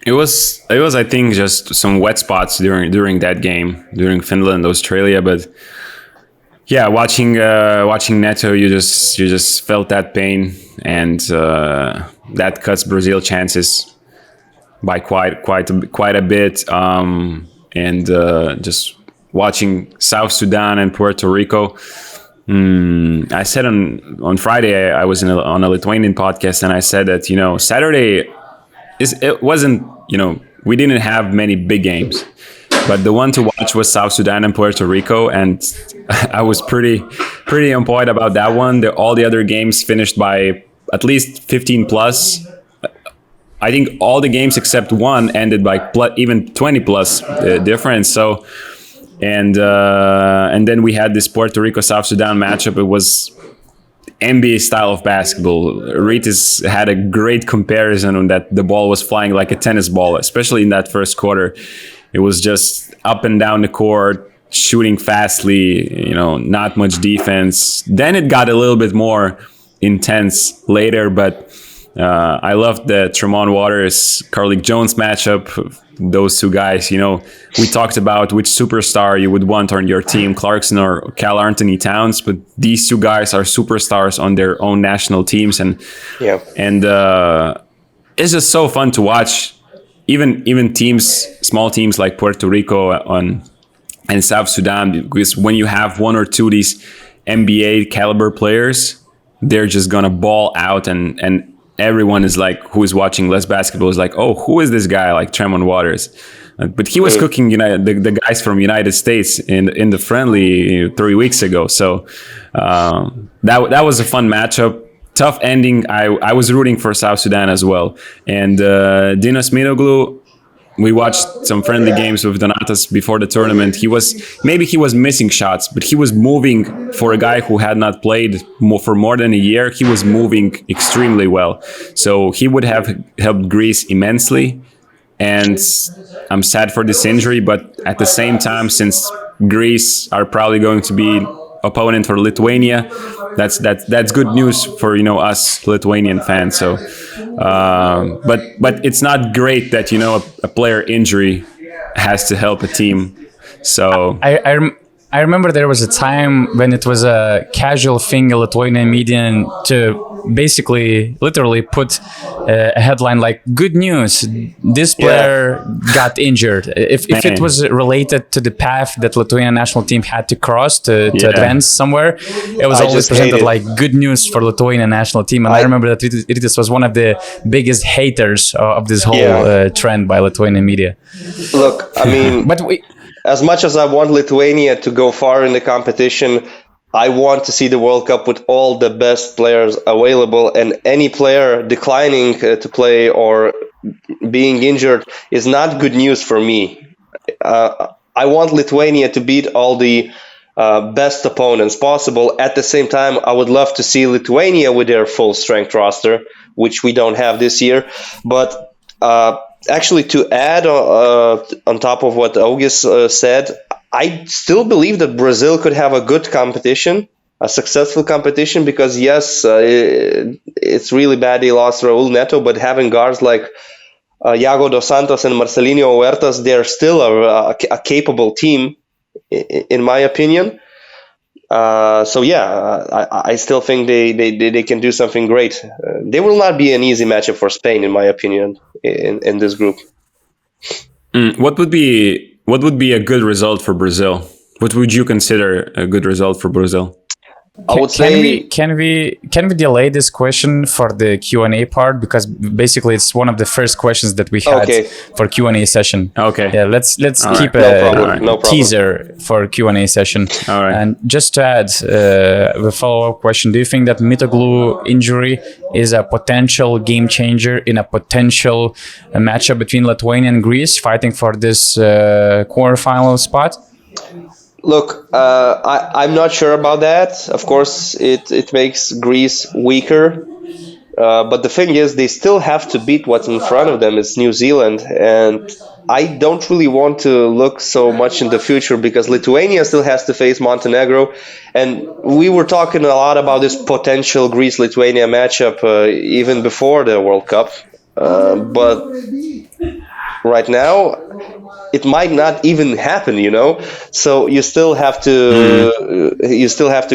It was I think just some wet spots during that game, during Finland Australia, but yeah, watching Neto, you just felt that pain, and that cuts Brazil chances by quite a bit. And just watching South Sudan and Puerto Rico. I said on Friday I was on a Lithuanian podcast, and I said that Saturday it wasn't we didn't have many big games. But the one to watch was South Sudan and Puerto Rico, and I was pretty on point about that one. All the other games finished by at least 15 plus. I think all the games except one ended by even 20 plus difference. So, and then we had this Puerto Rico South Sudan matchup. It was NBA style of basketball. Ritis had a great comparison on that. The ball was flying like a tennis ball, especially in that first quarter. It was just up and down the court, shooting fastly, not much defense. Then it got a little bit more intense later, but I loved the Tremont Waters, Carlik Jones matchup. Those two guys, we talked about which superstar you would want on your team, Clarkson or Cal Anthony Towns, but these two guys are superstars on their own national teams. And it's just so fun to watch. Even small teams like Puerto Rico and South Sudan, because when you have one or two of these NBA caliber players, they're just gonna ball out, and everyone is like, who is watching less basketball is like, oh, who is this guy like Tremont Waters? But he was cooking the guys from United States in the friendly 3 weeks ago. So that was a fun matchup. Tough ending. I was rooting for South Sudan as well. And Dinos Mitoglou, we watched some friendly games with Donatas before the tournament. He was missing shots, but he was moving for a guy who had not played for more than a year. He was moving extremely well. So he would have helped Greece immensely. And I'm sad for this injury, but at the same time, since Greece are probably going to be opponent for Lithuania, that's good news for us Lithuanian fans. So but it's not great that a player injury has to help a team. So I remember there was a time when it was a casual thing in Lithuanian media to basically literally put a headline like, good news, this player got injured. If it was related to the path that Lithuanian national team had to cross to advance somewhere, it was always presented like good news for Lithuanian national team. And I remember that Rytis was one of the biggest haters of this whole trend by Lithuanian media. Look, I mean, as much as I want Lithuania to go far in the competition, I want to see the World Cup with all the best players available, and any player declining to play or being injured is not good news for me. I want Lithuania to beat all the best opponents possible. At the same time, I would love to see Lithuania with their full strength roster, which we don't have this year. But actually, to add on top of what August said, I still believe that Brazil could have a good competition, a successful competition, because yes, it's really bad they lost Raul Neto, but having guards like Iago Dos Santos and Marcelinho Huertas, they're still a capable team, in my opinion. So yeah, I still think they can do something great. They will not be an easy matchup for Spain, in my opinion, in this group. What would be a good result for Brazil? What would you consider a good result for Brazil? I would say, can we delay this question for the Q&A part, because basically it's one of the first questions that we had for Q&A session. Okay. Yeah, let's keep no problem. Teaser for Q&A session. All right. And just to add the follow-up question, do you think that Mitoglou injury is a potential game changer in a potential matchup between Lithuania and Greece fighting for this quarterfinal spot? look, I'm not sure about that. Of course, it makes Greece weaker. But the thing is, they still have to beat what's in front of them. It's New Zealand. And I don't really want to look so much in the future because Lithuania still has to face Montenegro. And we were talking a lot about this potential Greece-Lithuania matchup even before the World Cup. But right now, it might not even happen, So you still have to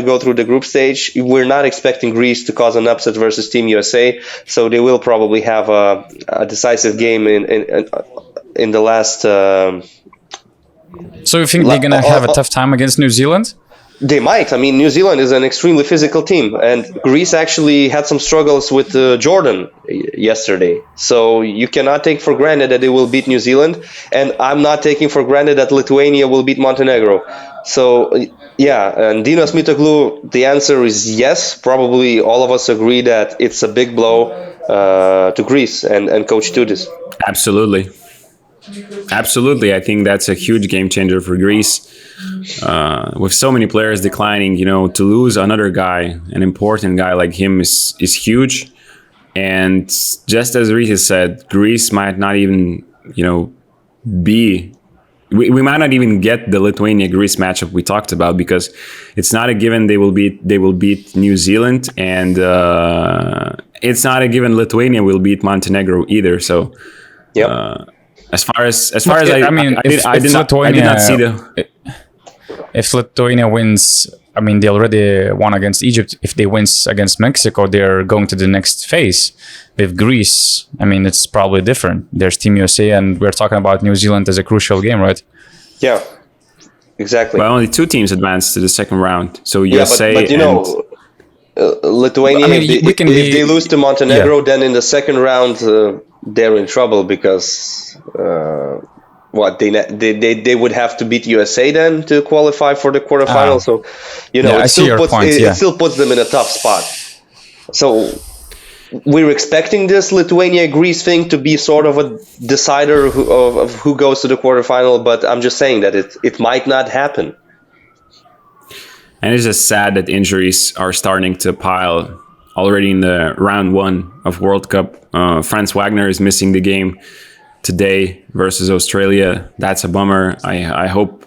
go through the group stage. We're not expecting Greece to cause an upset versus Team USA, so they will probably have a decisive game in the last. So you think they're gonna have a tough time against New Zealand? They might. I mean, New Zealand is an extremely physical team, and Greece actually had some struggles with Jordan yesterday. So you cannot take for granted that they will beat New Zealand, and I'm not taking for granted that Lithuania will beat Montenegro. So, yeah, and Dinos Mitoglou, the answer is yes. Probably all of us agree that it's a big blow to Greece and Coach Tudis. Absolutely. Absolutely. I think that's a huge game changer for Greece. With so many players declining, to lose another guy, an important guy like him is huge. And just as Reese said, Greece might not even, we might not even get the Lithuania-Greece matchup we talked about because it's not a given they will beat New Zealand, and it's not a given Lithuania will beat Montenegro either. So, as far as I did not see the. If Lithuania wins, they already won against Egypt. If they win against Mexico, they're going to the next phase. With Greece, it's probably different. There's Team USA, and we're talking about New Zealand as a crucial game, right? Yeah, exactly. Well, only two teams advanced to the second round. So USA Lithuania, if they lose to Montenegro, then in the second round, they're in trouble because... they would have to beat USA then to qualify for the quarterfinals. So, it still puts them in a tough spot. So we're expecting this Lithuania-Greece thing to be sort of a decider of who goes to the quarterfinal, but I'm just saying that it might not happen. And it's just sad that injuries are starting to pile already in the round one of World Cup. Franz Wagner is missing the game today versus Australia. That's a bummer. I hope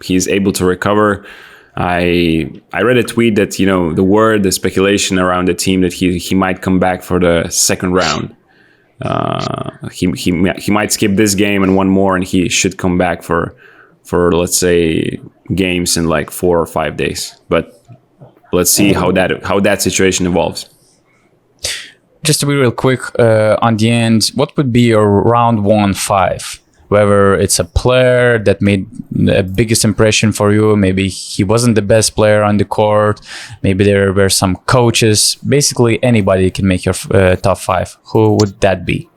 he's able to recover. I read a tweet that the speculation around the team that he might come back for the second round. He might skip this game and one more, and he should come back for let's say games in like 4 or 5 days. But let's see how that situation evolves. Just to be real quick, on the end, what would be your round 1-5? Whether it's a player that made the biggest impression for you, maybe he wasn't the best player on the court, maybe there were some coaches, basically anybody can make your top 5. Who would that be?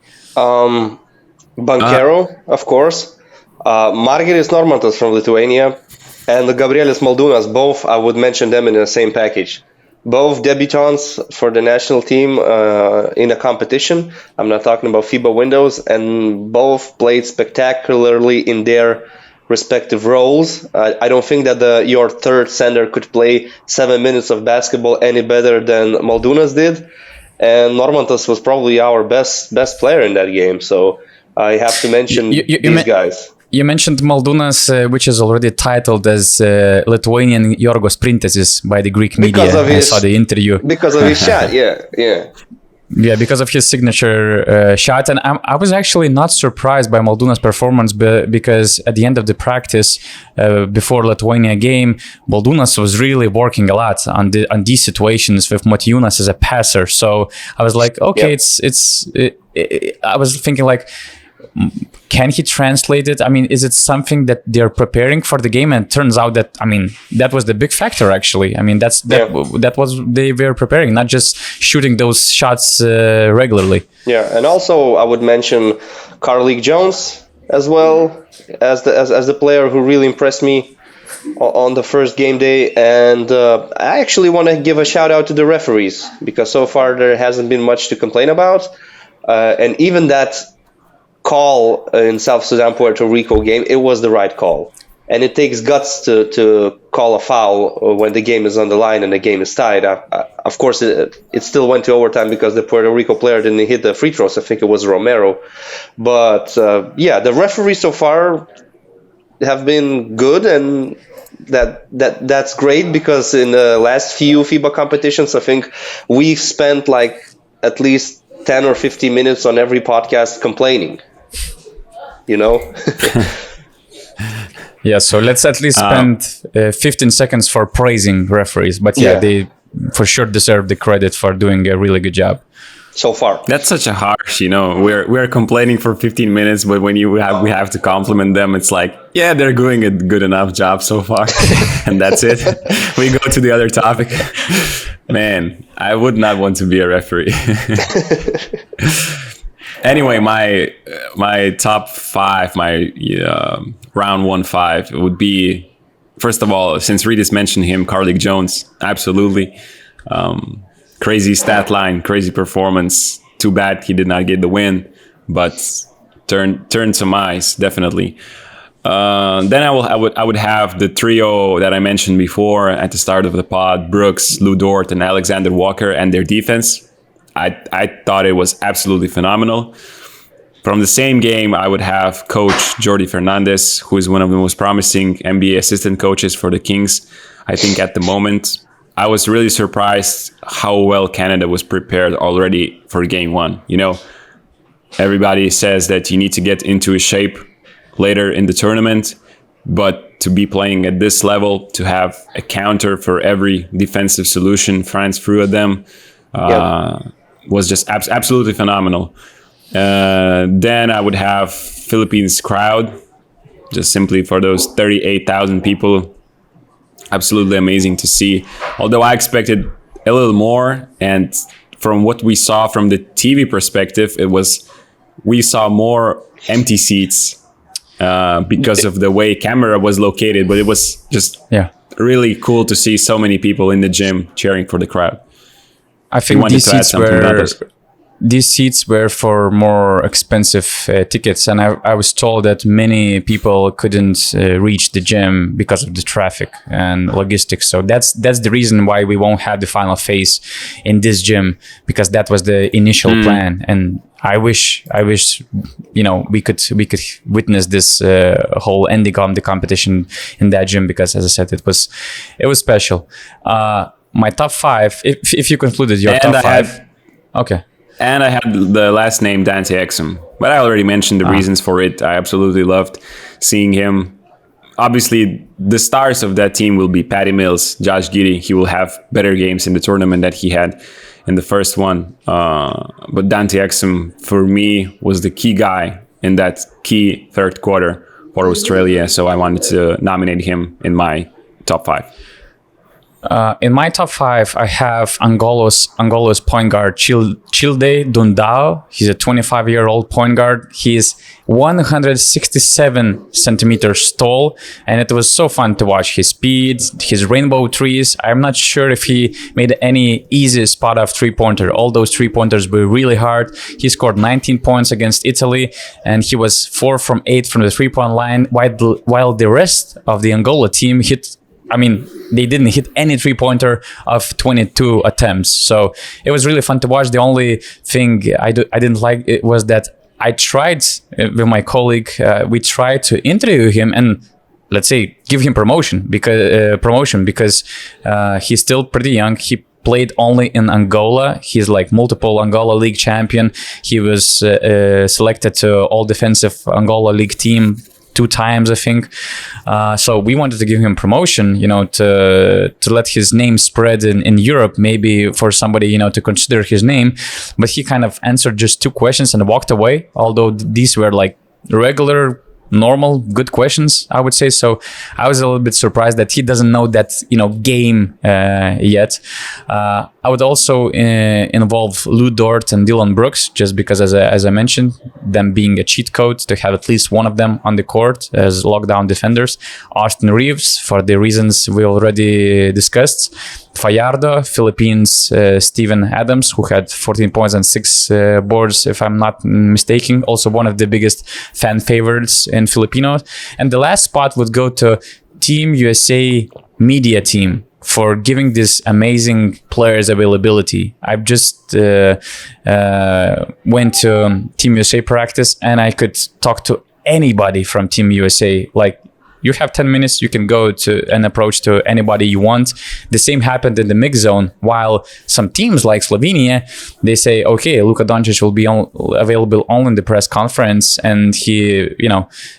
Banchero, of course. Margiris Normantas from Lithuania, and Gabrielis Maldunas, both, I would mention them in the same package. Both debutants for the national team in a competition. I'm not talking about FIBA windows, and both played spectacularly in their respective roles. I don't think that your third center could play 7 minutes of basketball any better than Maldunas did, and Normantas was probably our best player in that game. So I have to mention these guys. You mentioned Maldunas, which is already titled as Lithuanian URBONUS Printezis by the Greek media. I saw the interview. Because of his shot, yeah. Yeah, because of his signature shot. And I was actually not surprised by Moldūnas' performance because at the end of the practice, before Lithuania game, Moldūnas was really working a lot on these situations with Motiejunas as a passer. So I was like, okay, I was thinking like, can he translate it? I mean, is it something that they're preparing for the game? And it turns out that, I mean, that was the big factor, actually. I mean, that was they were preparing, not just shooting those shots regularly. Yeah, and also I would mention Carlik Jones as well as the player who really impressed me on the first game day. And I actually want to give a shout out to the referees, because so far there hasn't been much to complain about. And even that call in South Sudan Puerto Rico game, it was the right call, and it takes guts to call a foul when the game is on the line and the game is tied. Of course, it still went to overtime because the Puerto Rico player didn't hit the free throws. I think it was Romero, but the referees so far have been good, and that's great, because in the last few FIBA competitions, I think we've spent like at least 10 or 15 minutes on every podcast complaining. Yeah, so let's at least spend 15 seconds for praising referees. But they for sure deserve the credit for doing a really good job so far. That's such a harsh, we're complaining for 15 minutes, but when we have to compliment them, it's like, yeah, they're doing a good enough job so far. And that's it. We go to the other topic. Man, I would not want to be a referee. Anyway, my top 5, my round 1-5 would be, first of all, since Rytis mentioned him, Carlik Jones, absolutely. Crazy stat line, crazy performance. Too bad he did not get the win, but turned some eyes, definitely. Then I would have the trio that I mentioned before at the start of the pod: Brooks, Lou Dort, and Alexander Walker, and their defense. I thought it was absolutely phenomenal. From the same game, I would have Coach Jordi Fernandez, who is one of the most promising NBA assistant coaches for the Kings, I think, at the moment. I was really surprised how well Canada was prepared already for game 1. Everybody says that you need to get into a shape later in the tournament, but to be playing at this level, to have a counter for every defensive solution France threw at them, was just absolutely phenomenal. Then I would have Philippines crowd, just simply for those 38,000 people. Absolutely amazing to see. Although I expected a little more, and from what we saw from the TV perspective, we saw more empty seats because of the way camera was located. But it was just really cool to see so many people in the gym cheering for the crowd. I think these seats were for more expensive tickets, and I was told that many people couldn't reach the gym because of the traffic and logistics. So that's the reason why we won't have the final phase in this gym, because that was the initial plan. And I wish we could witness this whole ending of the competition in that gym, because, as I said, it was special. My top 5, if you concluded your top 5, okay. And I had the last name Dante Exum, but I already mentioned the reasons for it. I absolutely loved seeing him. Obviously, the stars of that team will be Patty Mills, Josh Giddey. He will have better games in the tournament that he had in the first one. But Dante Exum, for me, was the key guy in that key third quarter for Australia. So I wanted to nominate him in my top 5. In my top 5, I have Angola's point guard, Childe Dundao. He's a 25-year-old point guard. He is 167 centimeters tall, and it was so fun to watch his speed, his rainbow threes. I'm not sure if he made any easy spot of three-pointer. All those three-pointers were really hard. He scored 19 points against Italy, and he was 4 from 8 from the three-point line, while the rest of the Angola team they didn't hit any three-pointer of 22 attempts. So it was really fun to watch. The only thing I didn't like it was that I tried with my colleague, we tried to interview him and, let's say, give him promotion because he's still pretty young. He played only in Angola. He's like multiple Angola League champion. He was selected to all defensive Angola League team 2 times, I think. So we wanted to give him promotion, to let his name spread in Europe, maybe for somebody, to consider his name. But he kind of answered just 2 questions and walked away, although these were like regular, normal, good questions, I would say. So I was a little bit surprised that he doesn't know that, game yet. I would also involve Lou Dort and Dylan Brooks, just because, as I mentioned, them being a cheat code to have at least one of them on the court as lockdown defenders. Austin Reeves, for the reasons we already discussed. Fajardo, Philippines, Steven Adams, who had 14 points and 6 boards, if I'm not mistaken. Also one of the biggest fan favorites in Filipinos. And the last spot would go to Team USA media team for giving this amazing players availability. I've just went to Team USA practice, and I could talk to anybody from Team USA. Like, you have 10 minutes, you can go to and approach to anybody you want. The same happened in the mix zone, while some teams like Slovenia, they say, okay, Luka Doncic will be available only in the press conference, and he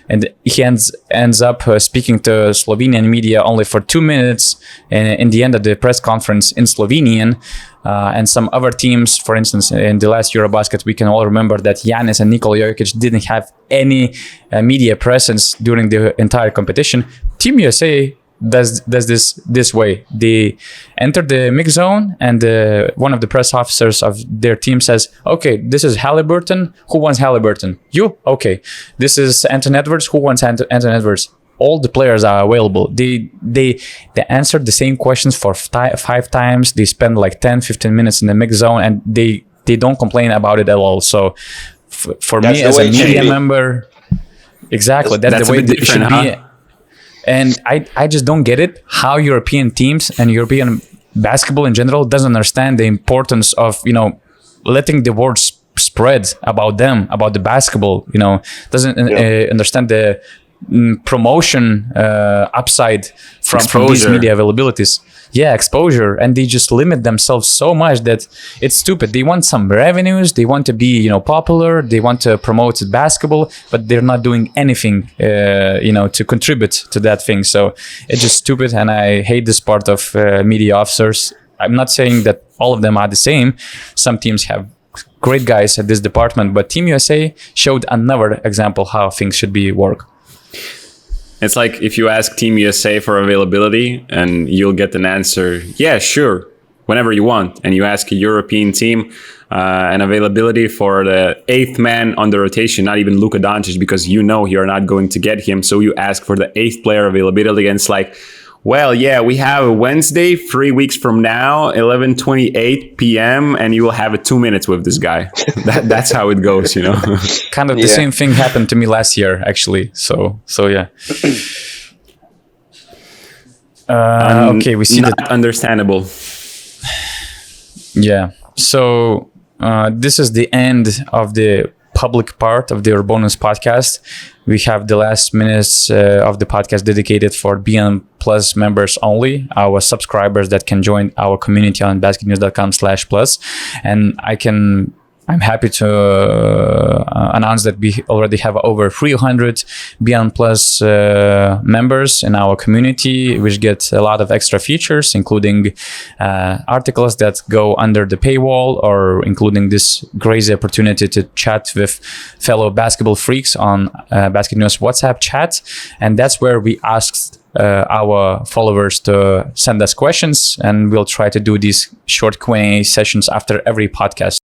ends up speaking to Slovenian media only for 2 minutes in the end of the press conference in Slovenian. And some other teams, for instance, in the last Eurobasket, we can all remember that Giannis and Nikola Jokic didn't have any media presence during the entire competition. Team USA does this way. They enter the mix zone, and one of the press officers of their team says, okay, this is Halliburton. Who wants Halliburton? You? Okay. This is Anton Edwards. Who wants Anton Edwards? All the players are available. They answered the same questions for 5 times. They spend like 10-15 minutes in the mix zone, and they don't complain about it at all. So for me as a media member, exactly, that's the way it should be. And I just don't get it how European teams and European basketball in general doesn't understand the importance of letting the word spread about them, about the basketball. Doesn't understand the promotion upside from these media availabilities. Exposure. And they just limit themselves so much that it's stupid. They want some revenues, they want to be popular, they want to promote basketball, but they're not doing anything to contribute to that thing. So it's just stupid, and I hate this part of media officers. I'm not saying that all of them are the same. Some teams have great guys at this department, but Team USA showed another example how things should be work. It's like if you ask Team USA for availability and you'll get an answer, yeah, sure, whenever you want. And you ask a European team an availability for the 8th man on the rotation, not even Luka Doncic, because you're not going to get him. So you ask for the 8th player availability, and it's like, well, yeah, we have a Wednesday, 3 weeks from now, 11:28 p.m., and you will have 2 minutes with this guy. That's how it goes, Kind of the same thing happened to me last year, actually. So yeah. Okay, we see not understandable. Yeah. So this is the end of the public part of the URBONUS podcast. We have the last minutes of the podcast dedicated for BN Plus members only, our subscribers that can join our community on basketnews.com/plus. And I'm happy to announce that we already have over 300 Beyond Plus members in our community, which get a lot of extra features, including articles that go under the paywall, or including this crazy opportunity to chat with fellow basketball freaks on BasketNews WhatsApp chat. And that's where we asked our followers to send us questions, and we'll try to do these short Q&A sessions after every podcast.